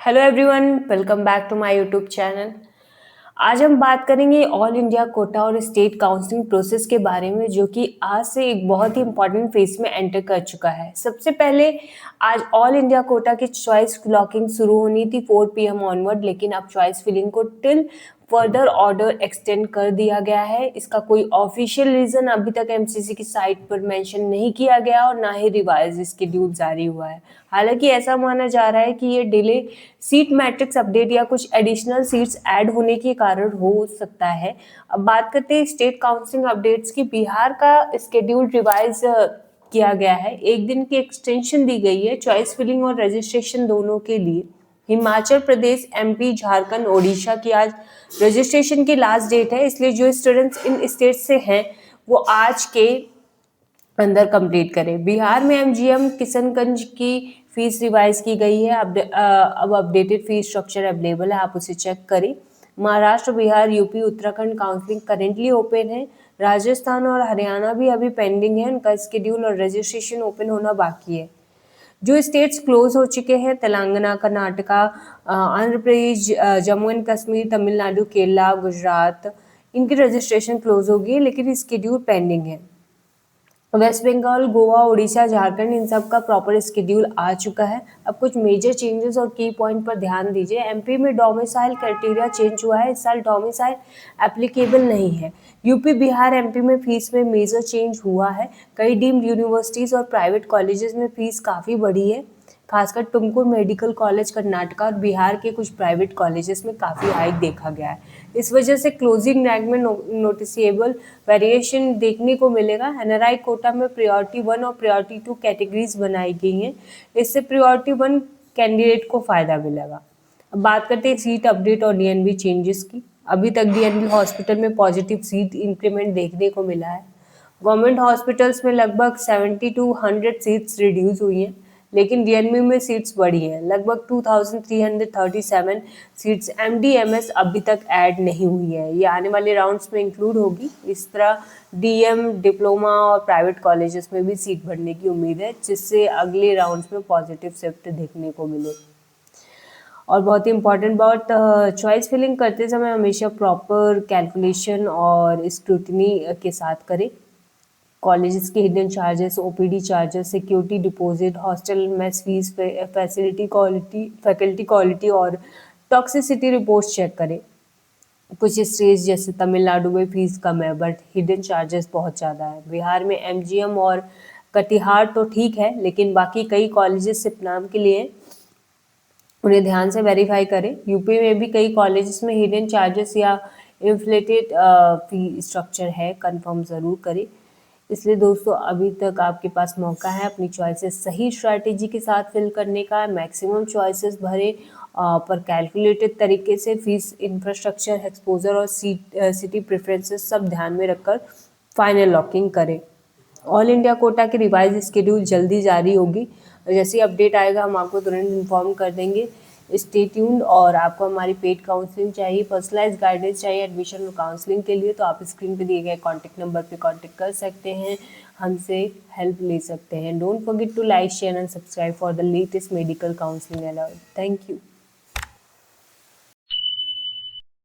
Hello everyone, welcome back to my YouTube channel. आज हम बात करेंगे ऑल इंडिया कोटा और स्टेट काउंसलिंग प्रोसेस के बारे में, जो कि आज से एक बहुत ही इंपॉर्टेंट फेज में एंटर कर चुका है। सबसे पहले आज ऑल इंडिया कोटा की चॉइस लॉकिंग शुरू होनी थी 4 PM ऑनवर्ड, लेकिन अब चॉइस फिलिंग को टिल फर्दर ऑर्डर एक्सटेंड कर दिया गया है। इसका कोई ऑफिशियल रीजन अभी तक एमसीसी की साइट पर मेंशन नहीं किया गया और ना ही रिवाइज शेड्यूल जारी हुआ है। हालांकि ऐसा माना जा रहा है कि ये डिले सीट मैट्रिक्स अपडेट या कुछ एडिशनल सीट्स ऐड होने के कारण हो सकता है। अब बात करते हैं स्टेट काउंसलिंग अपडेट्स की। बिहार का शेड्यूल रिवाइज किया गया है, एक दिन की एक्सटेंशन दी गई है चॉइस फिलिंग और रजिस्ट्रेशन दोनों के लिए। हिमाचल प्रदेश, एमपी, झारखंड, ओडिशा की आज रजिस्ट्रेशन की लास्ट डेट है, इसलिए जो स्टूडेंट्स इन स्टेट से हैं वो आज के अंदर कंप्लीट करें। बिहार में एमजीएम किशनगंज की फीस रिवाइज की गई है। अब अपडेटेड फीस स्ट्रक्चर अवेलेबल है, आप उसे चेक करें। Maharashtra, Bihar, UP, Uttarakhand counselling currently open है। राजस्थान और हरियाणा भी अभी पेंडिंग है, उनका शेड्यूल और रजिस्ट्रेशन ओपन होना बाकी है। जो स्टेट्स क्लोज हो चुके हैं, तेलंगाना, कर्नाटका, आंध्र प्रदेश, जम्मू एंड कश्मीर, तमिलनाडु, केरला, गुजरात, इनकी रजिस्ट्रेशन क्लोज होगी, लेकिन शेड्यूल पेंडिंग है। वेस्ट बंगाल, गोवा, उड़ीसा, झारखंड, इन सब का प्रॉपर शेड्यूल आ चुका है। अब कुछ मेजर चेंजेस और की पॉइंट पर ध्यान दीजिए। एमपी में डोमिसाइल क्राइटेरिया चेंज हुआ है, इस साल डोमिसाइल एप्लीकेबल नहीं है। यूपी, बिहार, एमपी में फीस में मेजर चेंज हुआ है। कई डीम्ड यूनिवर्सिटीज और प्राइवेट कॉलेजेस में फीस काफ़ी बढ़ी है, खासकर तुमकुर मेडिकल कॉलेज कर्नाटका और बिहार के कुछ प्राइवेट कॉलेजेस में काफ़ी हाइक देखा गया है। इस वजह से क्लोजिंग रैंक में नोटिसेबल वेरिएशन देखने को मिलेगा। एनआरआई कोटा में प्रायोरिटी 1 और प्रायोरिटी 2 कैटेगरीज बनाई गई हैं, इससे प्रायोरिटी 1 कैंडिडेट को फ़ायदा मिलेगा। अब बात करते हैं सीट अपडेट और डीएनबी चेंजेस की। अभी तक डीएनबी हॉस्पिटल में पॉजिटिव सीट इंक्रीमेंट देखने को मिला है। गवर्नमेंट हॉस्पिटल्स में लगभग 70 to 100 सीट्स रिड्यूस हुई हैं, लेकिन डीएनबी में सीट्स बढ़ी हैं। लगभग 2337 सीट्स एमडीएमएस अभी तक ऐड नहीं हुई है, ये आने वाले राउंड्स में इंक्लूड होगी। इस तरह डीएम, डिप्लोमा और प्राइवेट कॉलेजेस में भी सीट बढ़ने की उम्मीद है, जिससे अगले राउंड्स में पॉजिटिव शिफ्ट देखने को मिले। और बहुत ही इंपॉर्टेंट बात, चॉइस फिलिंग करते समय हमेशा प्रॉपर कैलकुलेशन और स्क्रूटनी के साथ करें। कॉलेजेस के hidden charges, OPD charges, security deposit, hostel mess fees, faculty quality और टॉक्सिसिटी रिपोर्ट चेक करें। कुछ स्टेट्स जैसे तमिलनाडु में फीस कम है, बट हिडन चार्जेस बहुत ज़्यादा है। बिहार में एमजीएम और कटिहार तो ठीक है, लेकिन बाकी कई कॉलेजेस सिर्फ नाम के लिए, उन्हें ध्यान से वेरीफाई करें। यूपी में भी कई कॉलेजेस में हिडन चार्जेस या इन्फ्लेटेड फी स्ट्रक्चर है, कंफर्म ज़रूर करें। इसलिए दोस्तों, अभी तक आपके पास मौका है अपनी चॉइसेस सही स्ट्रैटेजी के साथ फिल करने का। मैक्सिमम चॉइसेस भरे पर कैलकुलेटेड तरीके से। फीस, इंफ्रास्ट्रक्चर, एक्सपोजर और सिटी प्रेफरेंसेस सब ध्यान में रखकर फाइनल लॉकिंग करें। ऑल इंडिया कोटा की रिवाइज शेड्यूल जल्दी जारी होगी, जैसे अपडेट आएगा हम आपको तुरंत इन्फॉर्म कर देंगे। Stay tuned. और आपको हमारी पेड काउंसलिंग चाहिए, पर्सनलाइज गाइडेंस चाहिए एडमिशन और काउंसलिंग के लिए, तो आप स्क्रीन पे दिए गए कॉन्टैक्ट नंबर पे कॉन्टैक्ट कर सकते हैं, हमसे हेल्प ले सकते हैं। Don't forget to like, share and subscribe for the latest medical counselling alert. Thank you.